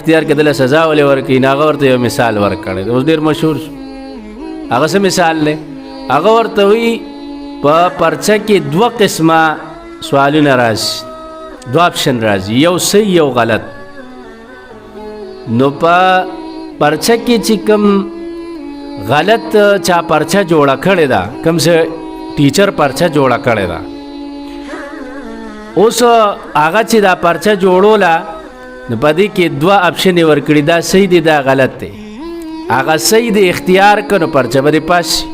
اختیار کې دله سزا ولې ورکړي نو هغه ورته یو مثال ورکړی اوس ډېر مشهور شو هغه څه مثال دی هغه ورته وایي په پرچه کې دوه قسمه سوالونه راځي دوه اپشن راځي یو صحیح یو غلط نو په پرچه کې چې کوم غلط چا پرچه جوړه کړې ده کوم څه ټیچر پرچه جوړه کړې ده اوس هغه چې دا پرچه جوړوله نو په دې کې دوه اپشن یې ورکړي دا صحیح دی دا غلط دی هغه صحیح دی اختیار که نو پرچه به دې پاس شي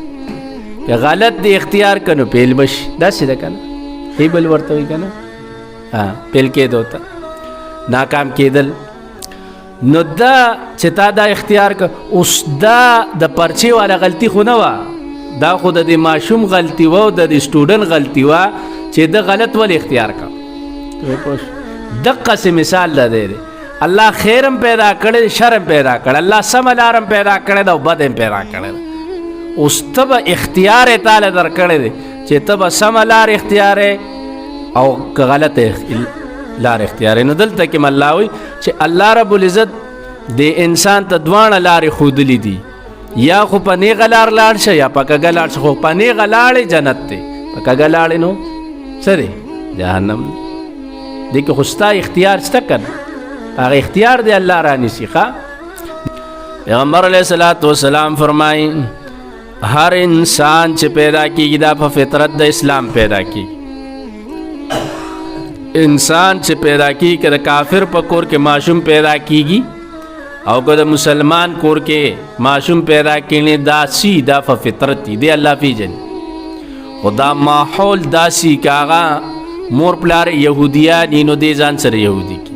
که غلط دی اختیار که نو پیل به شي داسې ده که نه ای بل ورته وایي که نه پیل کېدو ته ناکام کېدل نو دا چې تا دا اختیار که اوس دا د پرچې والا غلطي خو نه وه دا خو د دې ماشوم غلطي وه او د دې سټوډنټ غلطي وه چې د غلط ولې اختیار که دقه مثال ده دی الله خیرم پیدا کړی شرم پیدا کړی الله سم لارم پیدا کړی ده او بد هم پیدا کړی ده اوس ته به اختیار یې تاله درکړی دی چې ته به سمه لار اختیار او که غلط لار اختیار نو دلته کې الله وایي چې الله رب العزت د انسان ته دواړه لارې ښودلي دي یا خو په نیغه لار لاړ شه یا په کږه لاړ شه خو په نیغه لاړې جنت دی په کږه لاړې نو څه دی جهنم دی دې کې خو ستا اختیار شته که نه هغه اختیار دی الله رانیسي ښه پیغمبر علیه الصلاة والسلام فرمایي هر انسان چې پیدا کیږي دا په فطرت د اسلام پیدا کیږي انسان چې پیدا کیږي که د کافر په کور کې ماشوم پیدا کیږي او که د مسلمان کور کې ماشوم پیدا کیږي داسي دا په فطرت دی دی الله پیژني خو دا ماحول داسي که هغه مور پلار یهودیان نو دی ځان سره یهودي کی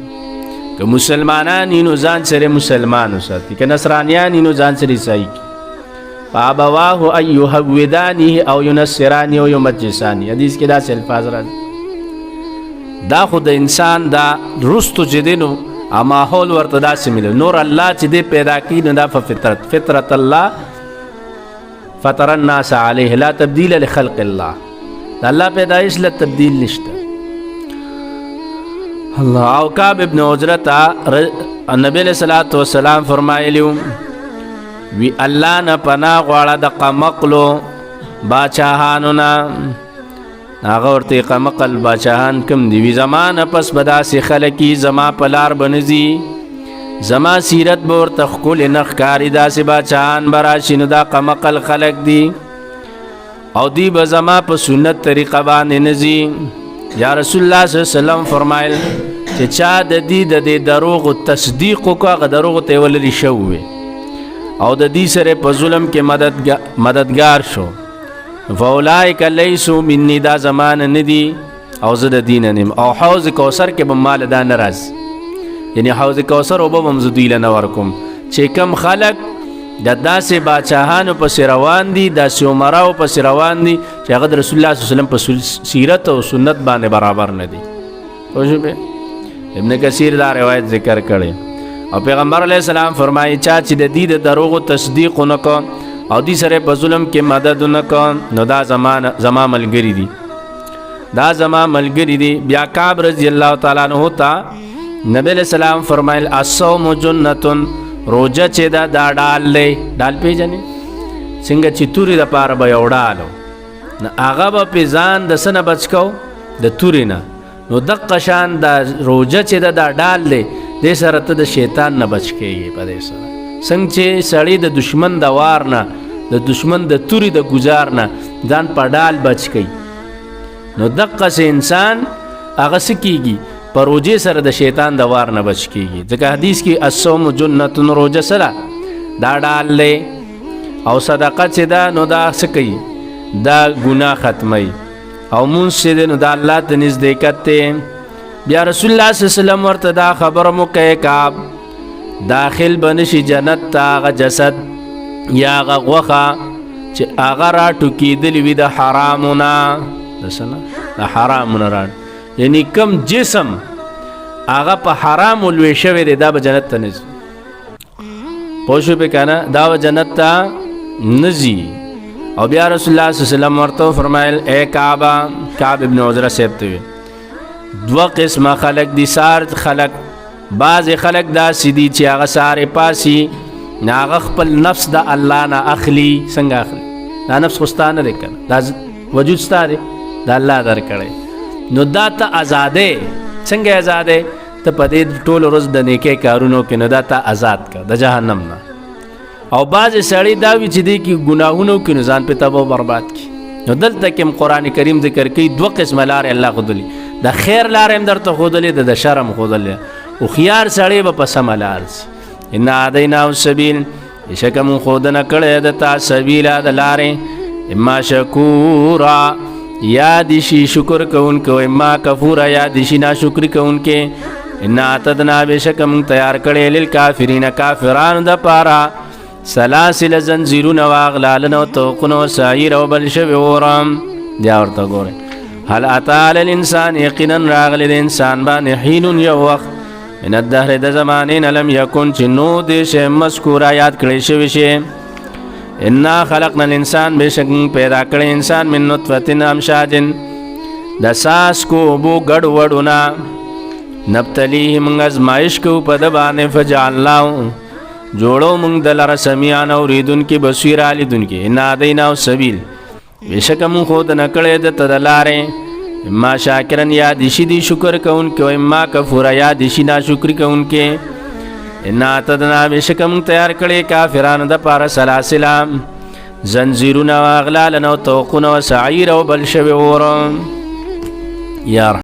که مسلمانان نو ځان سره مسلمان وساتي که نصرانیان نو ځان سره عیسائی کی فابواه ان یهودانه او ینصرانه او یمجسانه حدیث کې داسې الفاظ راځي دا خو د انسان دا رستو چې دی نو ماحول ورته داسې ملي نور الله چې دی پیدا کړي نو دا فطرت الله فطر الناس علیه لا تبدیل لخلق الله دا الله پیدایش له تبدیل نشته الله او کعب ابن عجرة النبی علیہ الصلوۃ والسلام فرمایلی وی الله نه پناه غواړه د قمقلو باچاهانو نه هغه ورته قمقل باچاهان کم دی وی زمانه پس به داسې خلکي زما په لار بنځي زما سیرت به ورته ښکلې نه ښکاري داسې باچاهان به راشي نو دا قمقل خلک دي او دی به زما په سنت طریقه باندې نه ځي یا رسول الله صلی الله علیه وسلم فرمایل چې چا د دې دروغو تصدیق وکړو هغه دروغو ته یې ولري شوی او د دې سره په ظلم کې مددگار شو فاولئک لیسوا مني دا زمانه ندی او زه د دین نیم او حوض کوثر کې به مال دا ناراض یعنی حوض کوثر او به مزدیل نه ورکم چې کم خلق د داسې باچاهانو پسې روان دي داسې عمراو پسې روان دي چې هغه د رسول الله صلی الله علیه وسلم په سیرت او سنت باندې برابر نه دي ابن کثیر دا روایت ذکر کړي او پیغمبر علیه السلام فرمایي چا چې د دې د دروغو تصدیق ونکړ او دې سره په ظلم کې مدد ونکړ نو دا زما ملګری دي دا زما ملګری دي بیا کعب رضی الله تعالی عنہ ته نبی علیہ السلام فرمایل الصوم جنتون روجه چې دا ډال دی ډال پیژنې څنګه چې تورې دپاره به یو ډالو نو هغه به پې ځان د څه نه بچ کو د تورې نه نو دقه شان دا روجه چې دا ډال دی دې سره ته د شیطان نه بچ کېږي په دې سره څنګه چې سړی د دشمن د وار نه د دشمن د تورې د ګزار نه ځان په ډال بچ کوي نو دقه انسان هغه څه کېږي پر روجه سره د شیطان د وار نه بچ کېږي ځکه حدیث کې الصوم جنتون روجه سره دا ډال دی او صدقه چې دا نو دا څه کوي دا ګناه ختموي او مونځ چې دی نو دا الله ته نزدېکت دی بیا رسول الله صلی الله علیه وسلم ورته دا خبره مو کوي کعب داخل به نشي جنت ته هغه جسد یا هغه غوښه چې هغه راټوکېدلې وي د حرامو نه د څه نه د حرامو نه یعنی کم جسم هغه په حرامو لوی شوی دی دا به جنت ته نه ځي پوه شو پې که نه دا به جنت ته نه ځي او بیا رسول الله صلی الله علیه وسلم ورته فرمایل ای کعب ابن عجرة صاحب ته وی دوه قسمه خلق دي سار خلق بعض خلق داسې دي چې هغه سهار پاسي نه هغه خپل نفس د الله نه اخلي. څنګه اخلي؟ دا نفس خو ستا نه دی که نه، دا وجود ستا دی، دا الله درکړی. نو دا ته ازادې. څنګه ازادې؟ ته په دې ټول ورځ د نیکۍ کارونو کې نه دا ته آزاد که د جهنم نه. او بعضې سړی دا وي چې دی کې ګناهونه وکړي نو ځان پې تباه و برباد کړي. نو دلته کې هم قرآن کریم ذکر کوي 2 قسمه لارې الله ښودلي، د خیر لارې هم درته ښودلې، د شر هم ښودلې. هوښیار سړی به په سمه لار ځي. انا هدیناه السبیل، بېشکه مونږ ښودنه کړې ده تا سبیله د لارې، اما شکورا یا دې شي شکر کوونکی، او اما کفورا یا دې شي ناشکري کوونکی. انا اعتدنا، بېشکه مونږ تیار کړی للکافرین کافرانو دپاره سلاسل زنځیرونه او اغلالونه او توقونه او سعیر او بل شوي اورم. بیا ورته ګورئ هل اتی علی الانسان، یقینا راغلی د انسان باندې حین یو وخت من الدهر د زمانې نه لم یکن چې نو دې شی مذکوره یاد کړی شوی شي. انا خلقنا الانسان، بېشک پیدا کړی انسان من نطفة امشاج د څاڅکو اوبو ګډ وډونه، نبتلیه مونږ ازمایش کوو په ده باندې، فجعلناه جوړو مونږ د لره سمیعا اورېدونکي، بصیرا لیدونکي. انا هدیناه السبیل، بېشکه مونږ ښودنه کړې ده ته د لارې، اما شاکرن یا دې شي دی شکر کوونکی، او اما کفوره یا دې شي ناشکري کوونکی. انا اعتدنا، بېشکه مونږ تیار کړې کافرانو دپاره سلاسله زنځیرونه او اغلالن او توقونه او سعیر او بل شوي اور. یا